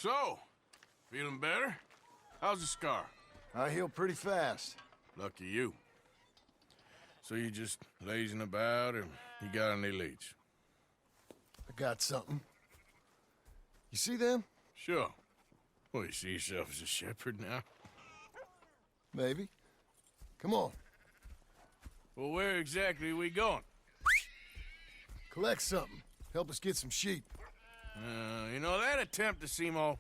So, feeling better? How's the scar? I heal pretty fast. Lucky you. So you just lazing about, or you got any leads? I got something. You see them? Sure. Well, you see yourself as a shepherd now? Maybe. Come on. Well, where exactly are we going? Collect something. Help us get some sheep. You know, that attempt to seem all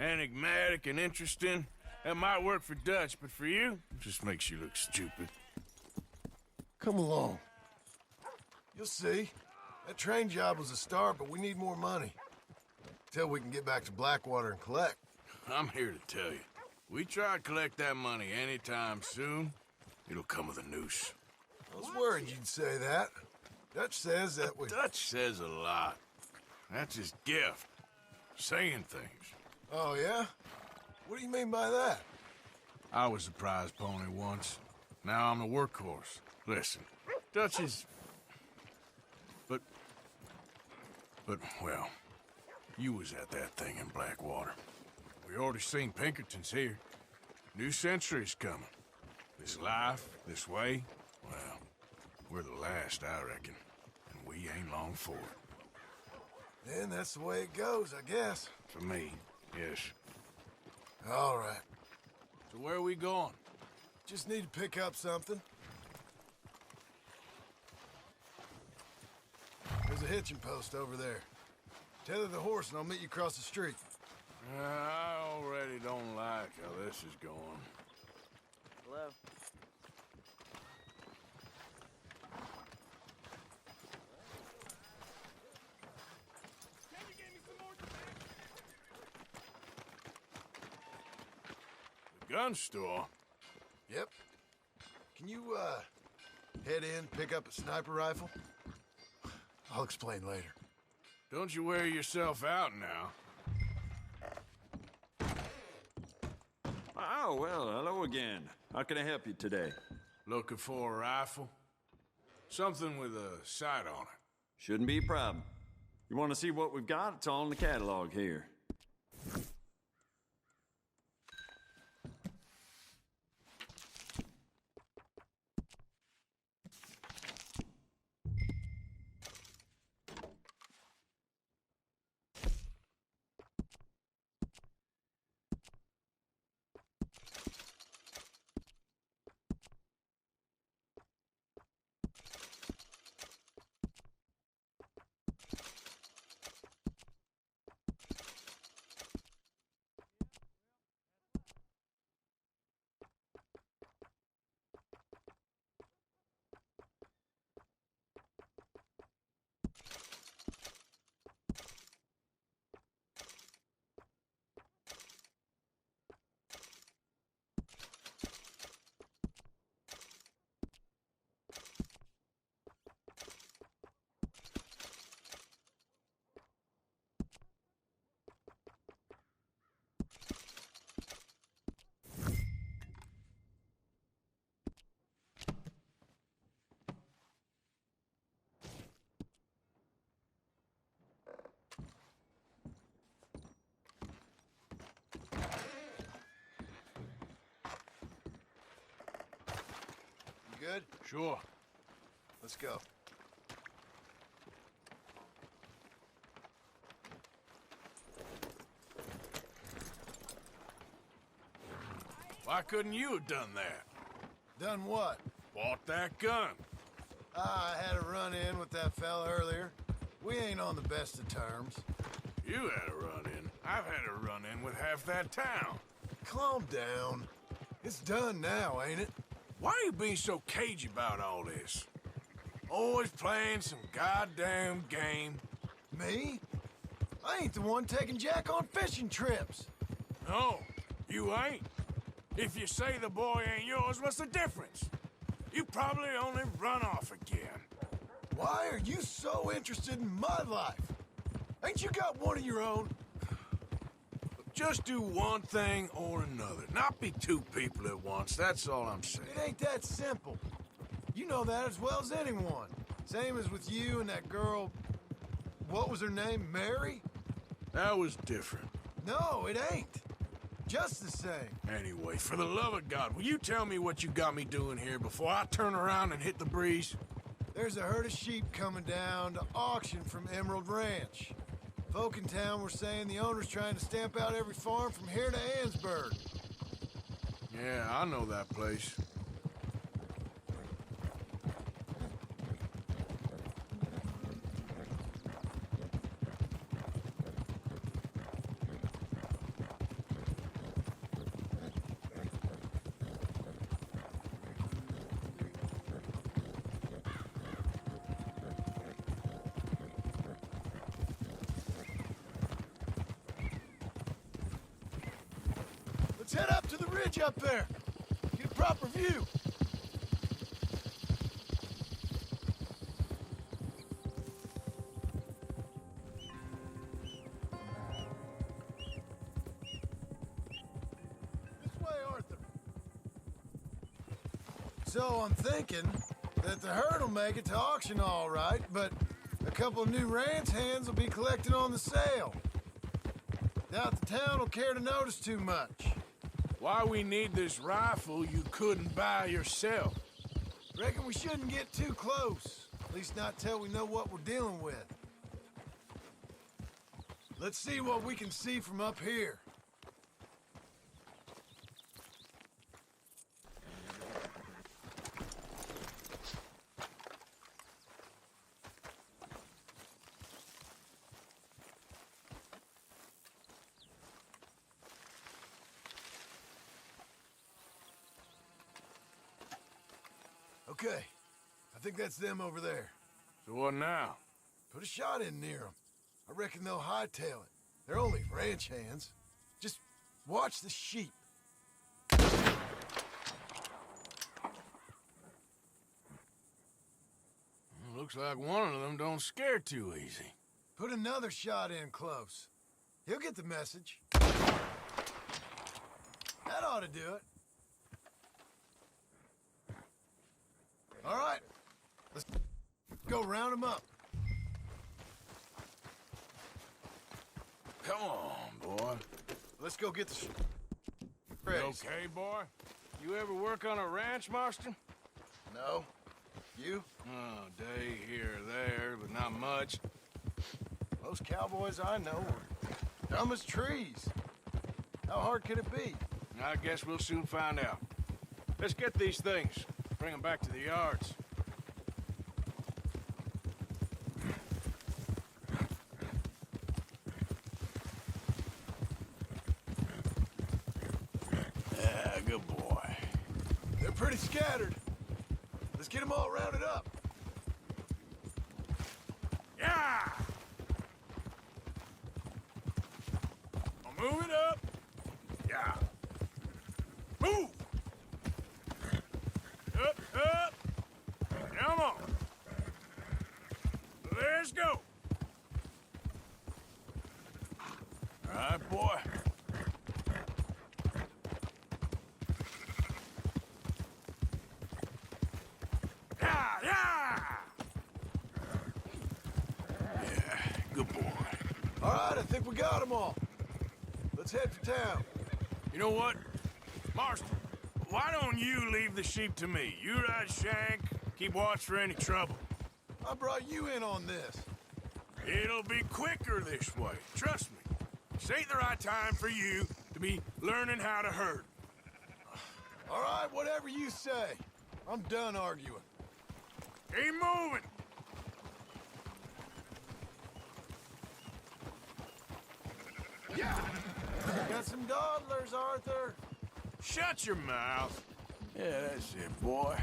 enigmatic and interesting, that might work for Dutch, but for you, it just makes you look stupid. Come along. You'll see. That train job was a start, but we need more money. Till we can get back to Blackwater and collect. I'm here to tell you, we try to collect that money anytime soon, it'll come with a noose. I was worried you'd say that. Dutch says that we... Dutch says a lot. That's his gift. Saying things. Oh, yeah? What do you mean by that? I was the prize pony once. Now I'm the workhorse. Listen, Dutch is... But, well, you was at that thing in Blackwater. We already seen Pinkertons here. New century's coming. This life, this way, well, we're the last, I reckon. And we ain't long for it. Then that's the way it goes, I guess. For me, yes. All right. So where are we going? Just need to pick up something. There's a hitching post over there. Tether the horse and I'll meet you across the street. I already don't like how this is going. Hello? The gun store? Yep. Can you, head in, pick up a sniper rifle? I'll explain later. Don't you wear yourself out now. Oh, well, hello again. How can I help you today? Looking for a rifle? Something with a sight on it. Shouldn't be a problem. You want to see what we've got? It's all in the catalog here. Good? Sure. Let's go. Why couldn't you have done that? Done what? Bought that gun. I had a run-in with that fella earlier. We ain't on the best of terms. You had a run-in. I've had a run-in with half that town. Calm down. It's done now, ain't it? Why are you being so cagey about all this? Always playing some goddamn game. Me? I ain't the one taking Jack on fishing trips. No, you ain't. If you say the boy ain't yours, what's the difference? You probably only run off again. Why are you so interested in my life? Ain't you got one of your own? Just do one thing or another. Not be two people at once, that's all I'm saying. It ain't that simple. You know that as well as anyone. Same as with you and that girl... What was her name? Mary? That was different. No, it ain't. Just the same. Anyway, for the love of God, will you tell me what you got me doing here before I turn around and hit the breeze? There's a herd of sheep coming down to auction from Emerald Ranch. Folk in town were saying the owner's trying to stamp out every farm from here to Ansburg. Yeah, I know that place. Let's head up to the ridge up there. Get a proper view. This way, Arthur. So I'm thinking that the herd will make it to auction all right, but a couple of new ranch hands will be collecting on the sale. Doubt the town will care to notice too much. Why we need this rifle you couldn't buy yourself? Reckon we shouldn't get too close. At least not till we know what we're dealing with. Let's see what we can see from up here. Okay, I think that's them over there. So what now? Put a shot in near them. I reckon they'll hightail it. They're only ranch hands. Just watch the sheep. Looks like one of them don't scare too easy. Put another shot in close. He'll get the message. That ought to do it. All right, let's go round them up. Come on, boy. Let's go get the You okay, boy? You ever work on a ranch, Marston? No. You? Oh, day here or there, but not much. Most cowboys I know are dumb as trees. How hard could it be? I guess we'll soon find out. Let's get these things. Bring them back to the yards. Yeah, good boy. They're pretty scattered. Let's get them all rounded up. Yeah! I'll move it up. Yeah. Move! Up, up! Come on! Let's go! All right, boy. Yeah, yeah! Yeah, good boy. All right, I think we got them all. Let's head for town. You know what? Marston, why don't you leave the sheep to me? You ride Shank, keep watch for any trouble. I brought you in on this. It'll be quicker this way, trust me. This ain't the right time for you to be learning how to herd. All right, whatever you say. I'm done arguing. Keep moving! Yeah! Got some dawdlers, Arthur. Shut your mouth. Yeah, that's it, boy.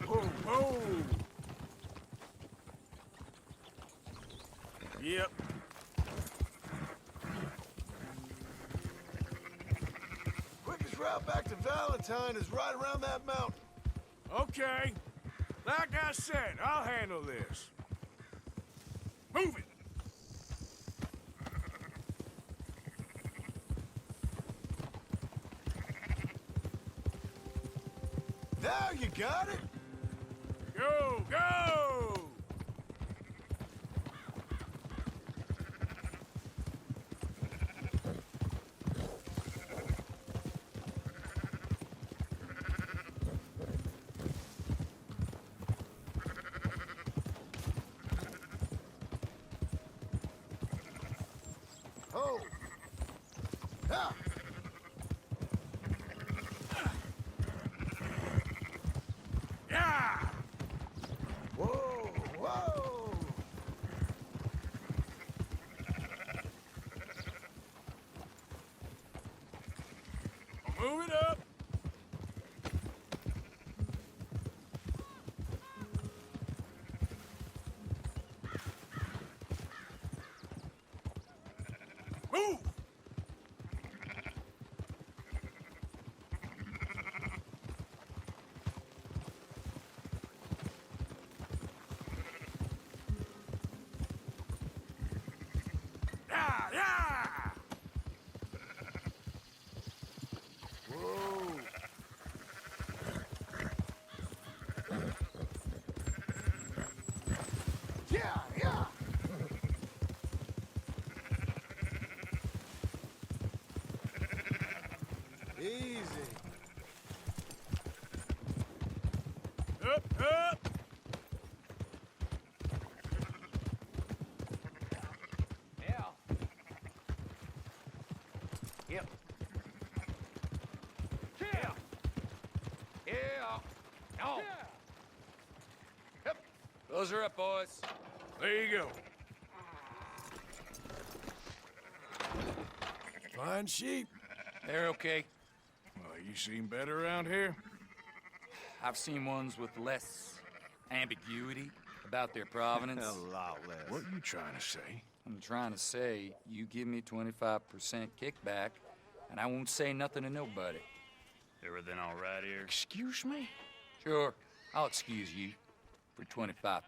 Whoa, whoa! Yep. Quickest route back to Valentine is right around that mountain. Okay. Like I said, I'll handle this. Move it! Now you got it? Go, go! Yeah, yeah. Easy. Up, up! Yeah. Yep. Yeah. Yeah. Oh. Yep. Those are up, boys. There you go. Fine sheep. They're okay. Well, you seen better around here? I've seen ones with less ambiguity about their provenance. A lot less. What you trying to say? I'm trying to say, you give me 25% kickback, and I won't say nothing to nobody. Everything all right here? Excuse me? Sure, I'll excuse you for 25%.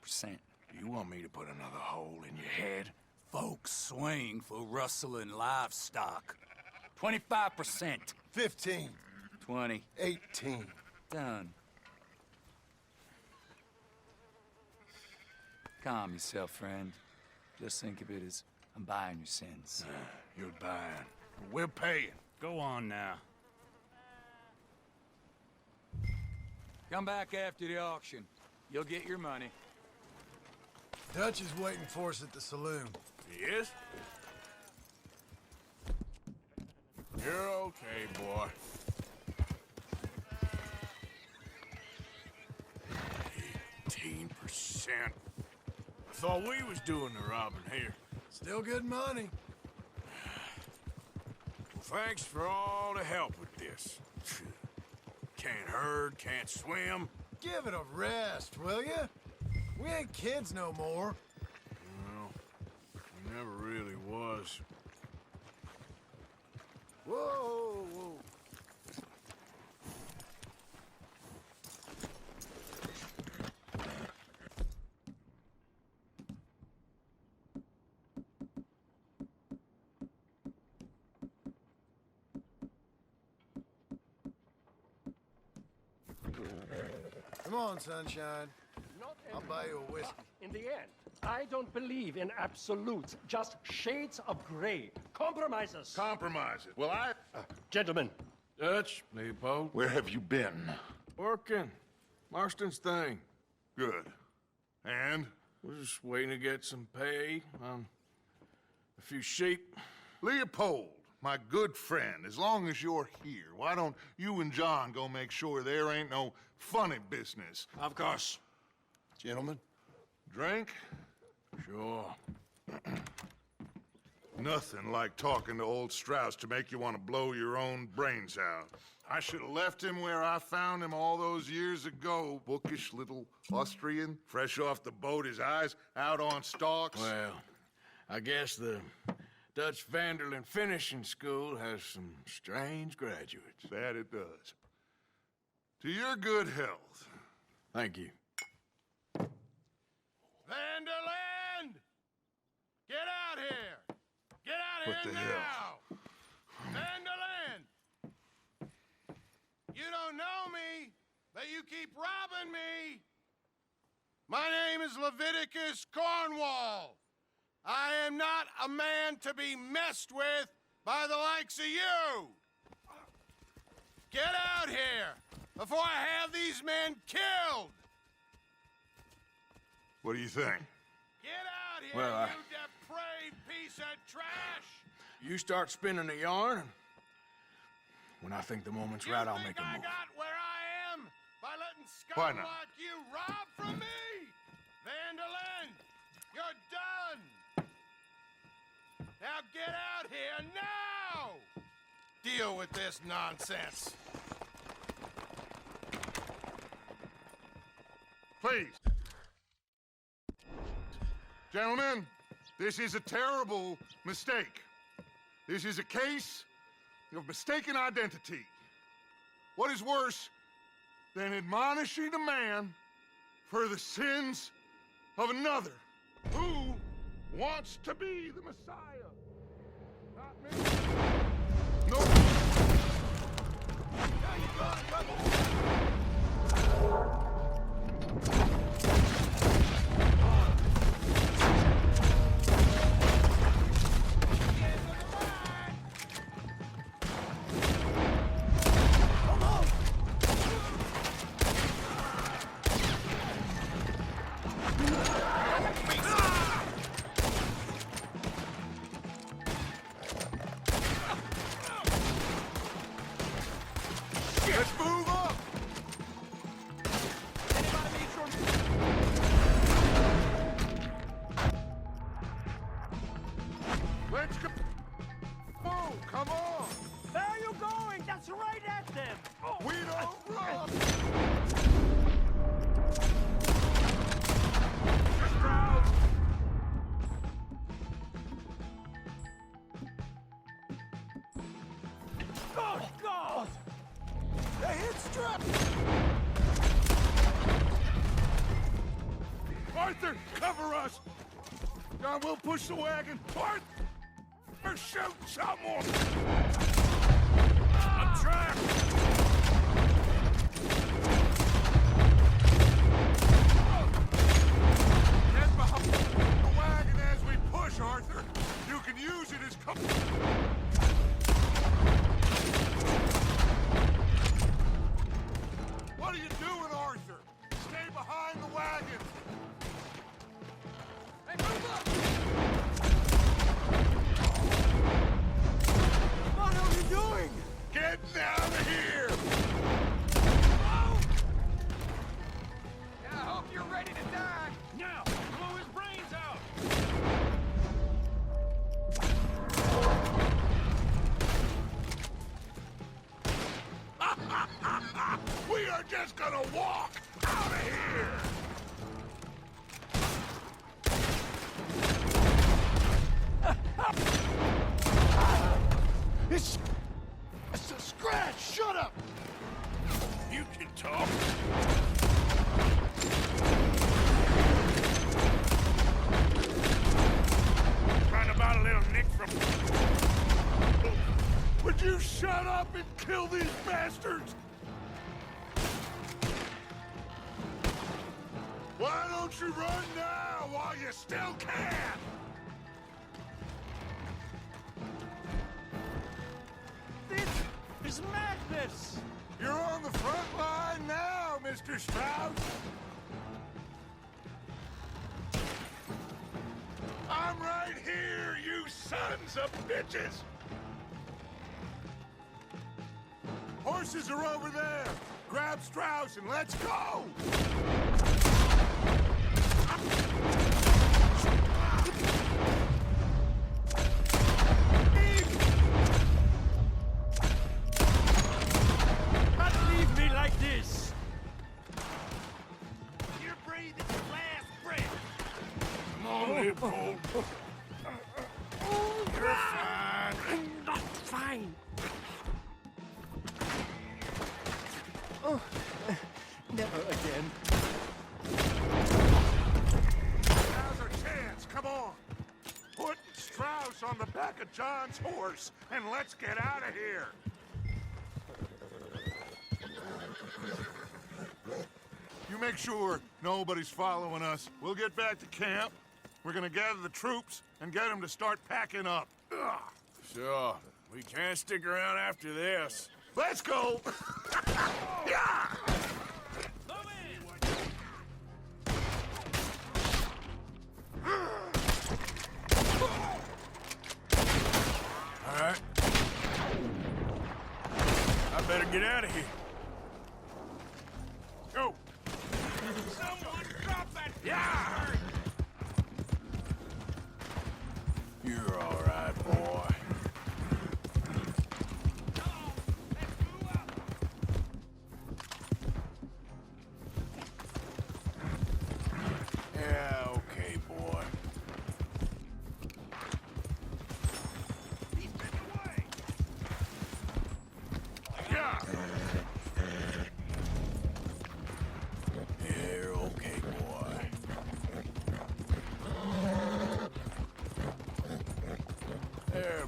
You want me to put another hole in your head? Folks swing for rustling livestock. 25%. 15. 20. 18. Done. Calm yourself, friend. Just think of it as I'm buying your sins. You're buying. We're paying. Go on now. Come back after the auction. You'll get your money. Dutch is waiting for us at the saloon. He is? You're okay, boy. 18%. I thought we was doing the robbing here. Still good money. Well, thanks for all the help with this. Can't herd, can't swim. Give it a rest, will ya? We ain't kids no more. Well, we never really was. Whoa, whoa. Come on, sunshine. I'll buy you a whiskey. In the end, I don't believe in absolutes, just shades of gray. Compromises. Compromises. Well, Gentlemen, Dutch, Leopold. where have you been? Working. Marston's thing. Good. And? We're just waiting to get some pay on a few sheep. Leopold, my good friend, as long as you're here, why don't you and John go make sure there ain't no funny business? Of course. Gentlemen. Drink? Sure. Nothing like talking to old Strauss to make you want to blow your own brains out. I should have left him where I found him all those years ago. Bookish little Austrian, fresh off the boat, his eyes out on stalks. Well, I guess the Dutch Vanderlyn Finishing School has some strange graduates. That it does. To your good health. Thank you. Vanderland! Get out here! Get out What here the now! hell? Vanderland! You don't know me, but you keep robbing me! My name is Leviticus Cornwall. I am not a man to be messed with by the likes of you! Get out here before I have these men killed! What do you think? Get out here, Well, you depraved piece of trash! You start spinning the yarn, and when I think the moment's right, I'll make a I move. got where I am by letting Why scum not? like you rob from me? Vanderlyn, you're done! Now get out here now! Deal with this nonsense. Please. Gentlemen, this is a terrible mistake. This is a case of mistaken identity. What is worse than admonishing a man for the sins of another who wants to be the Messiah? Not me. No. Let's move up! Let's go! Oh, come on! Where are you going? That's right at them. Oh. We don't run! Oh, God! They hit Strauss! Arthur, cover us! John, we'll push the wagon. Arthur, shoot someone! I'm trapped! Get behind the wagon as we push, Arthur. You can use it as cover. What are you doing, Arthur? Stay behind the wagon. Hey, move up! What are you doing? Getting out of here! I hope you're ready to die. Now, blow his brains out. We are just gonna walk out of here! It's a scratch! Shut up! You can talk. Trying to buy a little nick from... Would you shut up and kill these bastards? Why don't you run now while you still can? This is madness. You're on the front line now, Mr. Strauss. I'm right here, you sons of bitches! Horses are over there. Grab Strauss and let's go! Not leave me like this. You're breathing your last breath. Come on, Leopold. You're fine. I'm not fine. Never again. Now's our chance, come on! Put Strauss on the back of John's horse, and let's get out of here! You make sure nobody's following us. We'll get back to camp. We're gonna gather the troops and get them to start packing up. Ugh. Sure. We can't stick around after this. Let's go! Yeah! All right. I better get out of here. Go. Someone drop that. Yeah. You're all right, boy. Yeah, okay, boy. He's been away. Yeah! You're okay, boy. There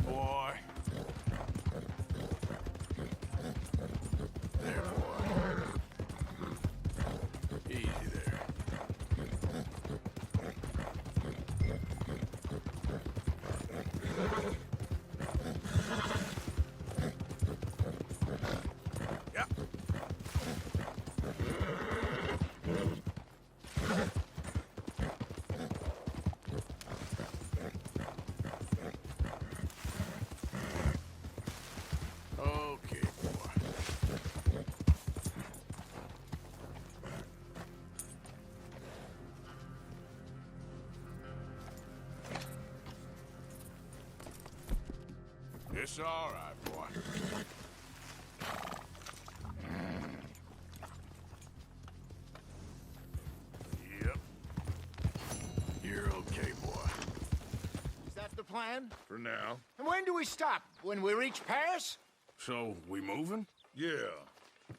It's all right, boy. Yep. You're okay, boy. Is that the plan? For now. And when do we stop? When we reach Paris? So, we moving? Yeah.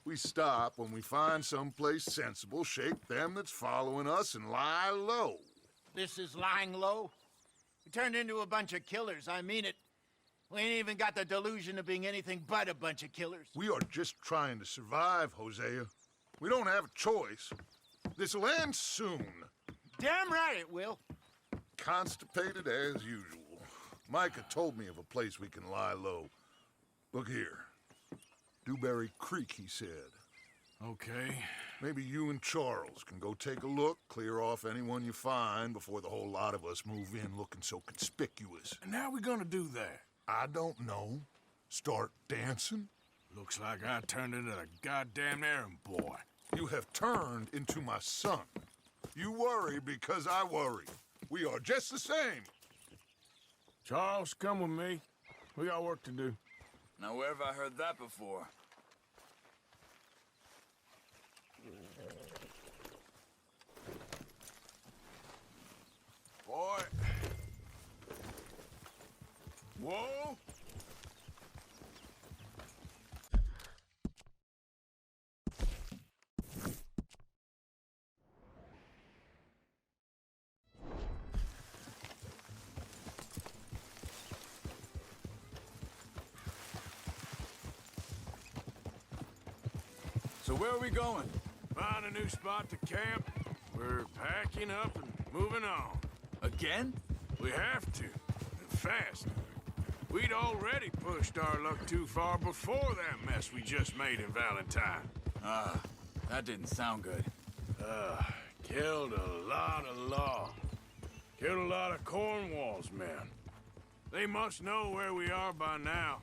We stop when we find someplace sensible, shake them that's following us, and lie low. This is lying low? We turned into a bunch of killers, I mean it. We ain't even got the delusion of being anything but a bunch of killers. We are just trying to survive, Hosea. We don't have a choice. This'll end soon. Damn right it will. Constipated as usual. Micah told me of a place we can lie low. Look here. Dewberry Creek, he said. Okay. Maybe you and Charles can go take a look, clear off anyone you find before the whole lot of us move in looking so conspicuous. And how we gonna do that? I don't know. Start dancing? Looks like I turned into a goddamn errand boy. You have turned into my son. You worry because I worry. We are just the same. Charles, come with me. We got work to do. Now, where have I heard that before? Boy. Whoa! So where are we going? Find a new spot to camp. We're packing up and moving on. Again? We have to, and fast. We'd already pushed our luck too far before that mess we just made in Valentine. That didn't sound good. Killed a lot of law. Killed a lot of Cornwall's men. They must know where we are by now.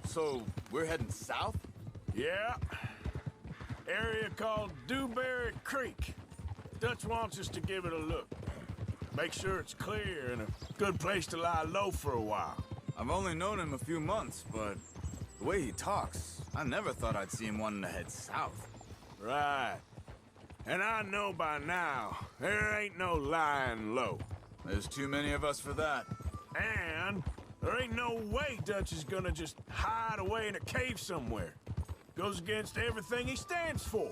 So, we're heading south? Yeah. Area called Dewberry Creek. Dutch wants us to give it a look. Make sure it's clear and a good place to lie low for a while. I've only known him a few months, but the way he talks, I never thought I'd see him wanting to head south. Right. And I know by now, there ain't no lying low. There's too many of us for that. And there ain't no way Dutch is gonna just hide away in a cave somewhere. Goes against everything he stands for.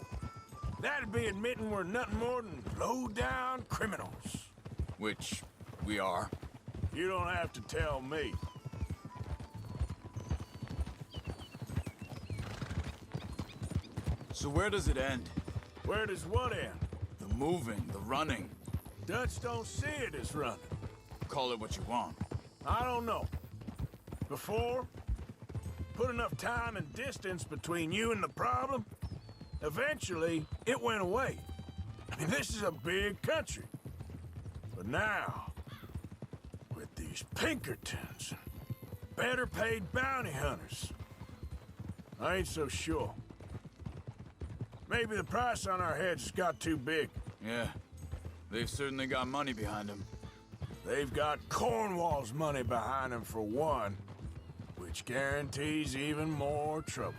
That'd be admitting we're nothing more than low-down criminals. Which we are. You don't have to tell me. So where does it end? Where does what end? The moving, the running. Dutch don't see it as running. Call it what you want. I don't know. Before, put enough time and distance between you and the problem, eventually it went away. I mean, this is a big country. But now, with these Pinkertons and better paid bounty hunters, I ain't so sure. Maybe the price on our heads has got too big. Yeah, they've certainly got money behind them. They've got Cornwall's money behind them for one, which guarantees even more trouble.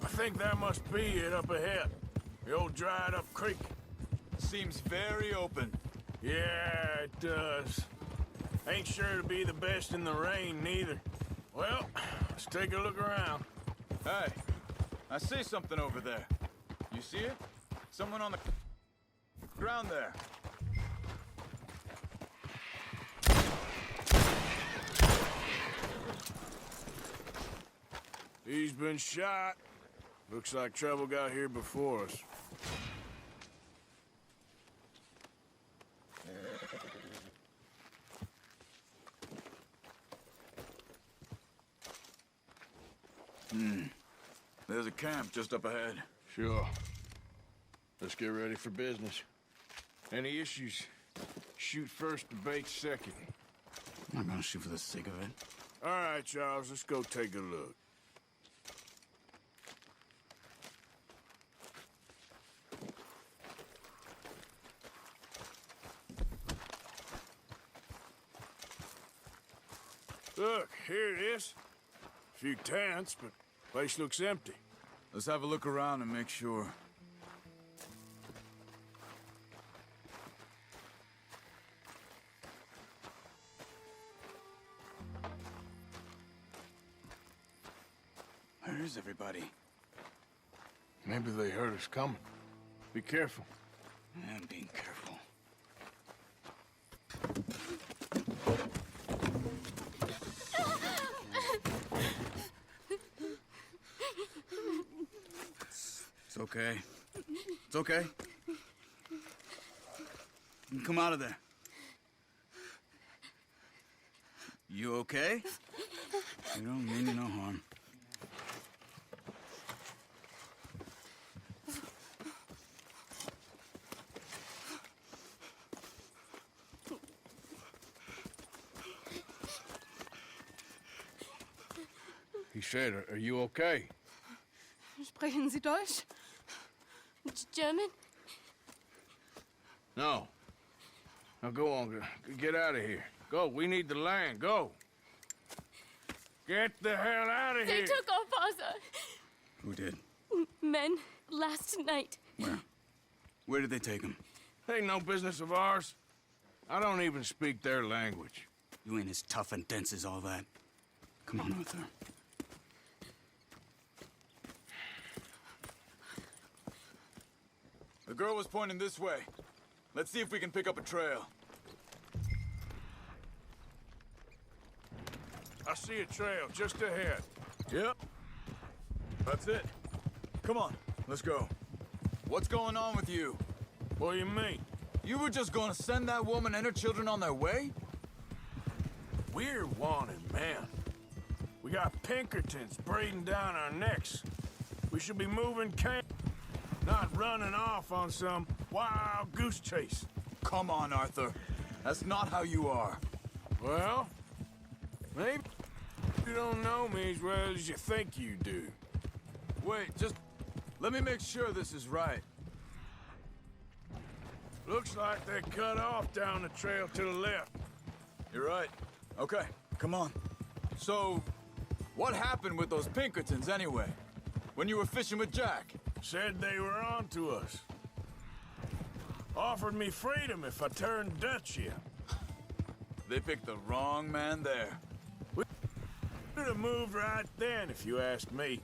I think that must be it up ahead. The old dried-up creek. Seems very open. Yeah, it does. Ain't sure to be the best in the rain, neither. Well, let's take a look around. Hey, I see something over there. You see it? Someone on the ground there. He's been shot. Looks like trouble got here before us. There's a camp just up ahead. Sure. Let's get ready for business. Any issues, shoot first, debate second. I'm not gonna shoot for the sake of it. All right, Charles, let's go take a look. Look, here it is. A few tents, but place looks empty. Let's have a look around and make sure. Where is everybody? Maybe they heard us coming. Be careful. I'm being careful. It's okay. It's okay. You can come out of there. You okay? You don't mean you no harm. He said, are you okay? Sprechen Sie Deutsch? German? No. Now go on, get out of here. Go, we need the land, go. Get the hell out of They here. took our father. Who did? Men, last night. Where? Where did they take him? Ain't no business of ours. I don't even speak their language. You ain't as tough and dense as all that. Come on, Arthur. The girl was pointing this way. Let's see if we can pick up a trail. I see a trail just ahead. Yep. That's it. Come on, let's go. What's going on with you? What do you mean? You were just gonna send that woman and her children on their way? We're wanted, man. We got Pinkertons breathing down our necks. We should be moving camp, not running off on some wild goose chase. Come on, Arthur. That's not how you are. Well, maybe you don't know me as well as you think you do. Wait, just let me make sure this is right. Looks like they cut off down the trail to the left. You're right. Okay, come on. So, what happened with those Pinkertons anyway? When you were fishing with Jack? Said they were on to us. Offered me freedom if I turned Dutch here. They picked the wrong man there. We should have moved right then, if you ask me.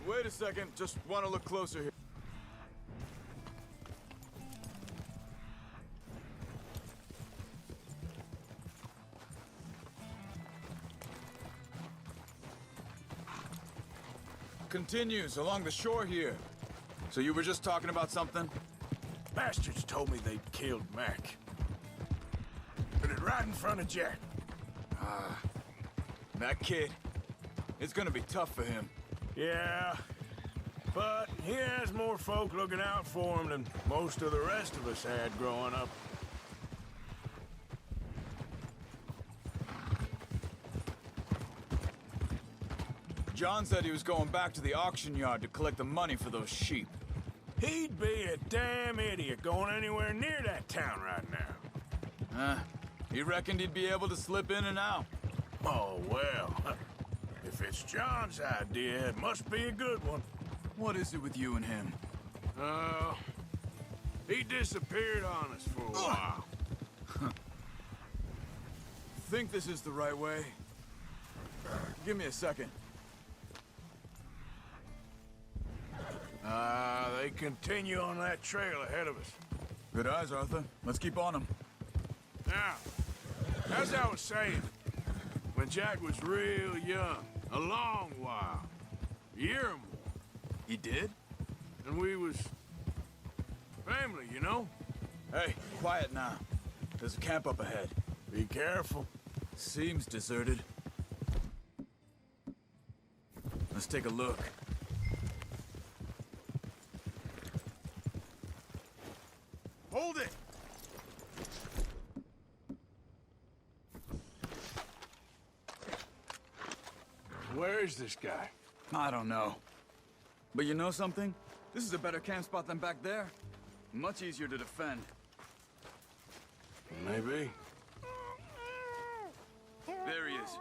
Wait a second, just want to look closer here. Continues along the shore here. So you were just talking about something? Bastards told me they'd killed Mac. Put it right in front of Jack. That kid. It's gonna be tough for him. Yeah, but he has more folk looking out for him than most of the rest of us had growing up. John said he was going back to the auction yard to collect the money for those sheep. He'd be a damn idiot going anywhere near that town right now. He reckoned he'd be able to slip in and out. Oh, well. If it's John's idea, it must be a good one. What is it with you and him? He disappeared on us for a while. Think this is the right way? Give me a second. They continue on that trail ahead of us. Good eyes, Arthur. Let's keep on them. Now, as I was saying, when Jack was real young, a long while, a year or more, He did? and we was family, you know? Hey, quiet now. There's a camp up ahead. Be careful. Seems deserted. Let's take a look. Hold it! Where is this guy? I don't know. But you know something? This is a better camp spot than back there. Much easier to defend. Maybe. There he is.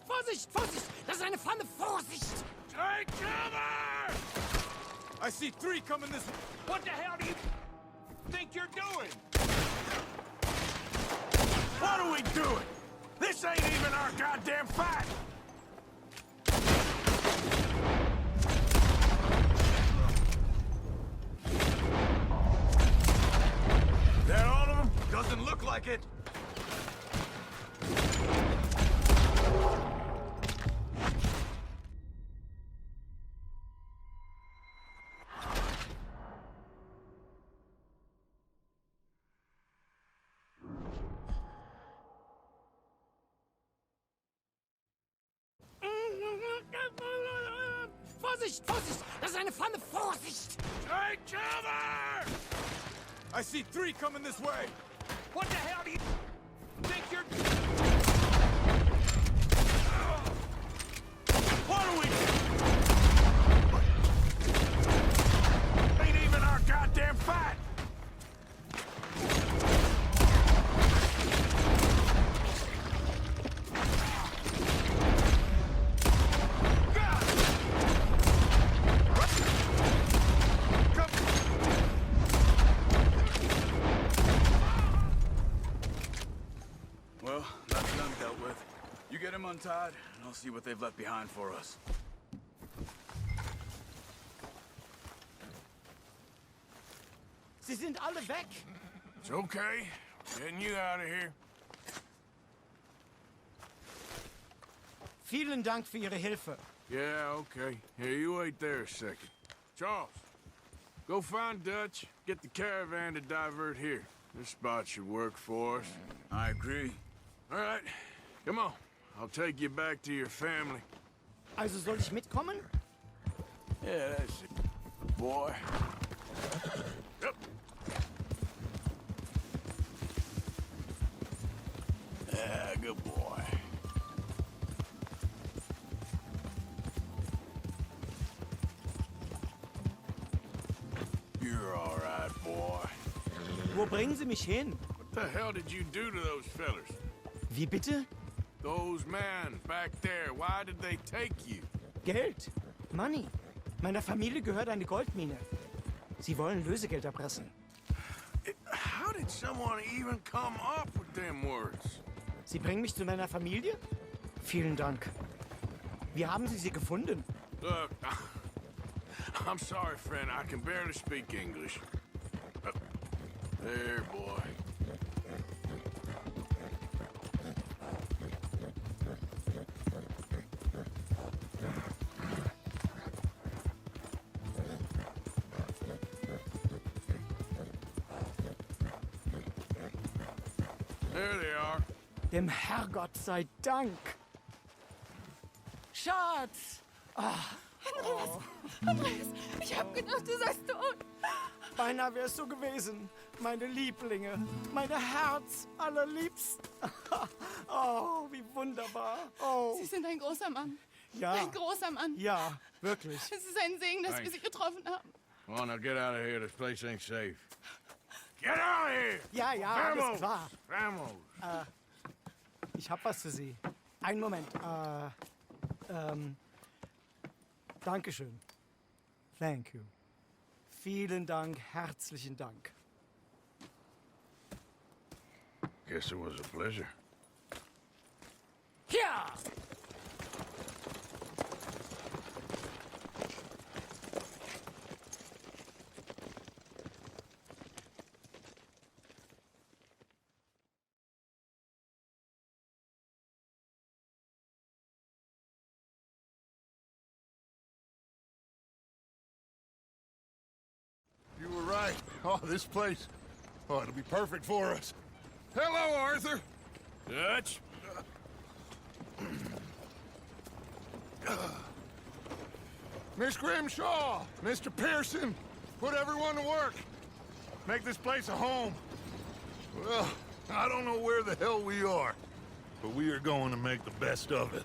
Vorsicht, Vorsicht! Das ist eine Pfanne, Vorsicht! Take cover! I see 3 coming this way. What the hell do you think you're doing? What are we doing? This ain't even our goddamn fight! That all of them? Doesn't look like it. Vorsicht, Vorsicht! Das ist eine Pfanne, Vorsicht! Take cover! I see 3 coming this way. What the hell do you think you're... What are we... Ain't even our goddamn fight! Well, that's done dealt with. You get him untied, and I'll see what they've left behind for us. Sie sind alle weg! It's okay. Getting you out of here. Vielen Dank für Ihre Hilfe. Yeah, okay. Here, you wait there a second. Charles, go find Dutch. Get the caravan to divert here. This spot should work for us. I agree. All right, come on. I'll take you back to your family. Also soll ich mitkommen? Yeah, that's it, boy. Yep. Yeah, good boy. You're all right, boy. Wo bringen Sie mich hin? What the hell did you do to those fellers? Wie bitte? Those men back there, why did they take you? Geld. Money. Meiner Familie gehört eine Goldmine. Sie wollen Lösegeld erpressen. How did someone even come up with them words? Sie bringen mich zu meiner Familie? Vielen Dank. Wie haben Sie sie gefunden? Look, I'm sorry, friend. I can barely speak English. There, boy. There they are. Dem Herrgott sei Dank. Schatz! Andreas, ich hab gedacht, du seist tot. Beinahe wärst du gewesen. Meine Lieblinge. Meine Herz allerliebsten. Oh, wie wunderbar. Oh. Sie sind ein großer Mann. Ja. Ein großer Mann. Ja, wirklich. Es ist ein Segen, dass wir Sie getroffen haben. Come on, now get out of here. This place ain't safe. Get out of here! Ja, ja, alles klar. Vamos! Ich hab was für Sie. Einen Moment. Dankeschön. Thank you. Vielen Dank, herzlichen Dank. Guess it was a pleasure. Ja! You were right. Oh, this place Oh, it'll be perfect for us. Hello, Arthur. Dutch? Miss Grimshaw, Mr. Pearson, put everyone to work. Make this place a home. Well, I don't know where the hell we are, but we are going to make the best of it.